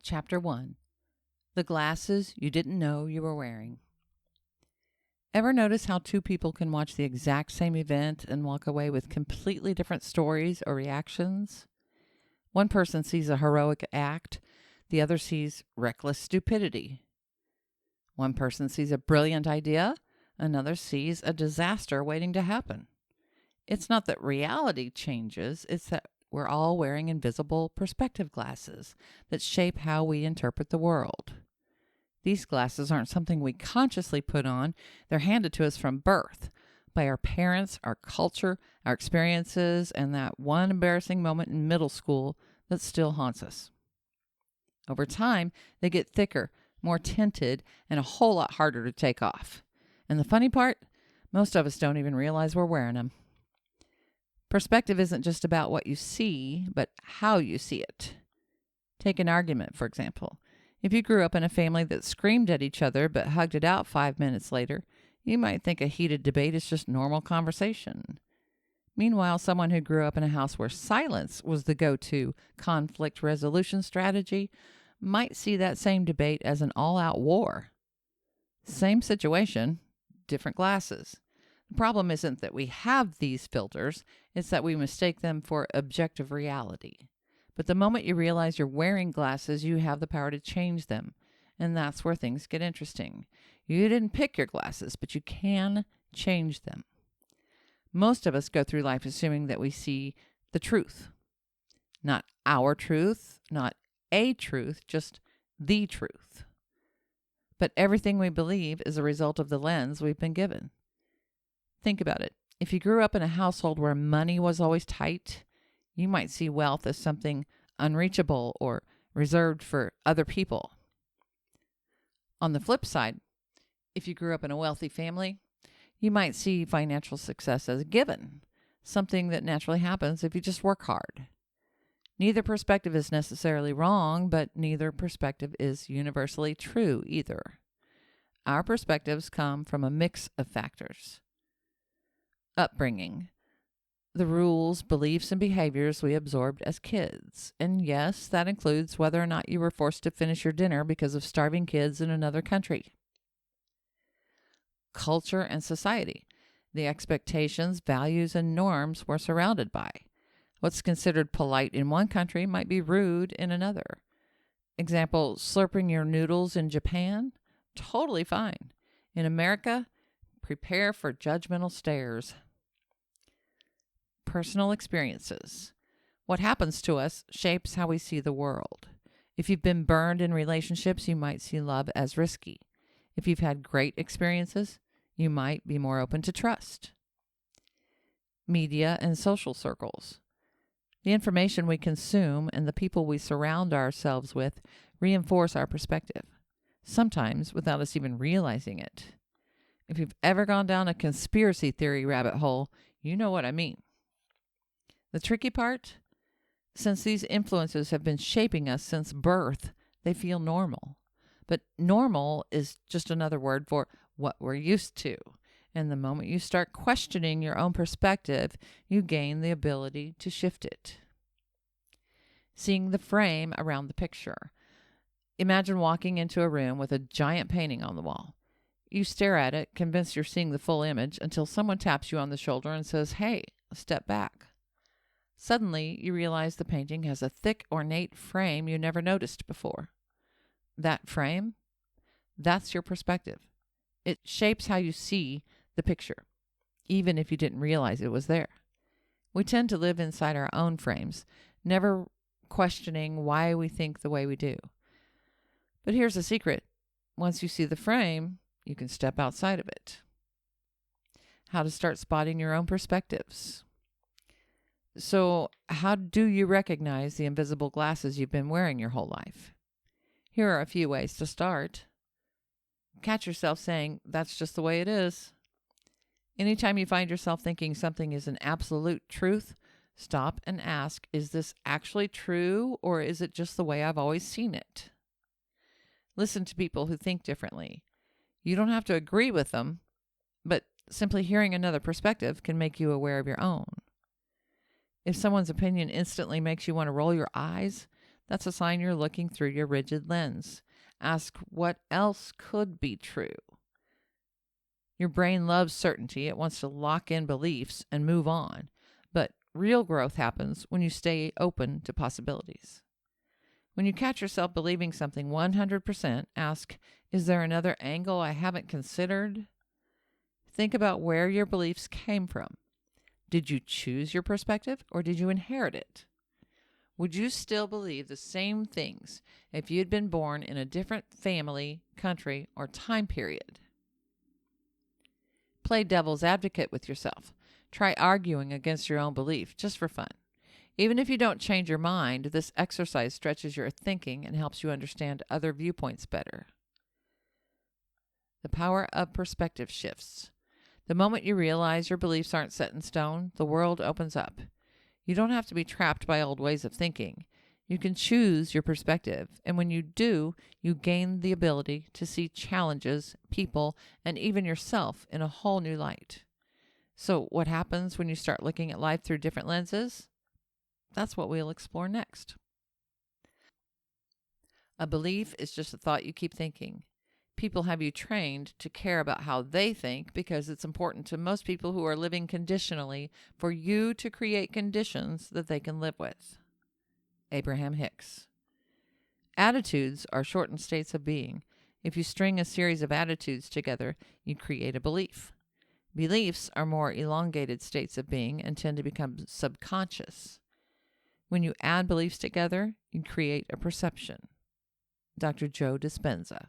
Chapter 1. The Glasses You Didn't Know You Were Wearing. Ever notice how two people can watch the exact same event and walk away with completely different stories or reactions? One person sees a heroic act, the other sees reckless stupidity. One person sees a brilliant idea, another sees a disaster waiting to happen. It's not that reality changes, it's that we're all wearing invisible perspective glasses that shape how we interpret the world. These glasses aren't something we consciously put on. They're handed to us from birth by our parents, our culture, our experiences, and that one embarrassing moment in middle school that still haunts us. Over time, they get thicker, more tinted, and a whole lot harder to take off. And the funny part, most of us don't even realize we're wearing them. Perspective isn't just about what you see, but how you see it. Take an argument, for example. If you grew up in a family that screamed at each other but hugged it out 5 minutes later, you might think a heated debate is just normal conversation. Meanwhile, someone who grew up in a house where silence was the go-to conflict resolution strategy might see that same debate as an all-out war. Same situation, different glasses. The problem isn't that we have these filters, it's that we mistake them for objective reality. But the moment you realize you're wearing glasses, you have the power to change them. And that's where things get interesting. You didn't pick your glasses, but you can change them. Most of us go through life assuming that we see the truth. Not our truth, not a truth, just the truth. But everything we believe is a result of the lens we've been given. Think about it. If you grew up in a household where money was always tight, you might see wealth as something unreachable or reserved for other people. On the flip side, if you grew up in a wealthy family, you might see financial success as a given, something that naturally happens if you just work hard. Neither perspective is necessarily wrong, but neither perspective is universally true either. Our perspectives come from a mix of factors. Upbringing. The rules, beliefs, and behaviors we absorbed as kids. And yes, that includes whether or not you were forced to finish your dinner because of starving kids in another country. Culture and society. The expectations, values, and norms we're surrounded by. What's considered polite in one country might be rude in another. Example, slurping your noodles in Japan? Totally fine. In America, prepare for judgmental stares. Personal experiences. What happens to us shapes how we see the world. If you've been burned in relationships, you might see love as risky. If you've had great experiences, you might be more open to trust. Media and social circles. The information we consume and the people we surround ourselves with reinforce our perspective, sometimes without us even realizing it. If you've ever gone down a conspiracy theory rabbit hole, you know what I mean. The tricky part? Since these influences have been shaping us since birth, they feel normal. But normal is just another word for what we're used to. And the moment you start questioning your own perspective, you gain the ability to shift it. Seeing the frame around the picture. Imagine walking into a room with a giant painting on the wall. You stare at it, convinced you're seeing the full image, until someone taps you on the shoulder and says, "Hey, step back." Suddenly, you realize the painting has a thick, ornate frame you never noticed before. That frame, that's your perspective. It shapes how you see the picture, even if you didn't realize it was there. We tend to live inside our own frames, never questioning why we think the way we do. But here's the secret. Once you see the frame, you can step outside of it. How to start spotting your own perspectives. So, how do you recognize the invisible glasses you've been wearing your whole life? Here are a few ways to start. Catch yourself saying, "That's just the way it is." Anytime you find yourself thinking something is an absolute truth, stop and ask, is this actually true, or is it just the way I've always seen it? Listen to people who think differently. You don't have to agree with them, but simply hearing another perspective can make you aware of your own. If someone's opinion instantly makes you want to roll your eyes, That's a sign you're looking through your rigid lens. Ask what else could be true. Your brain loves certainty. It wants to lock in beliefs and move on. But real growth happens when you stay open to possibilities. When you catch yourself believing something 100%, ask, is there another angle I haven't considered? Think about where your beliefs came from. Did you choose your perspective or did you inherit it? Would you still believe the same things if you had been born in a different family, country, or time period? Play devil's advocate with yourself. Try arguing against your own belief just for fun. Even if you don't change your mind, this exercise stretches your thinking and helps you understand other viewpoints better. The power of perspective shifts. The moment you realize your beliefs aren't set in stone, the world opens up. You don't have to be trapped by old ways of thinking. You can choose your perspective, and when you do, you gain the ability to see challenges, people, and even yourself in a whole new light. So what happens when you start looking at life through different lenses? That's what we'll explore next. A belief is just a thought you keep thinking. People have you trained to care about how they think because it's important to most people who are living conditionally for you to create conditions that they can live with. Abraham Hicks. Attitudes are shortened states of being. If you string a series of attitudes together, you create a belief. Beliefs are more elongated states of being and tend to become subconscious. When you add beliefs together, you create a perception. Dr. Joe Dispenza.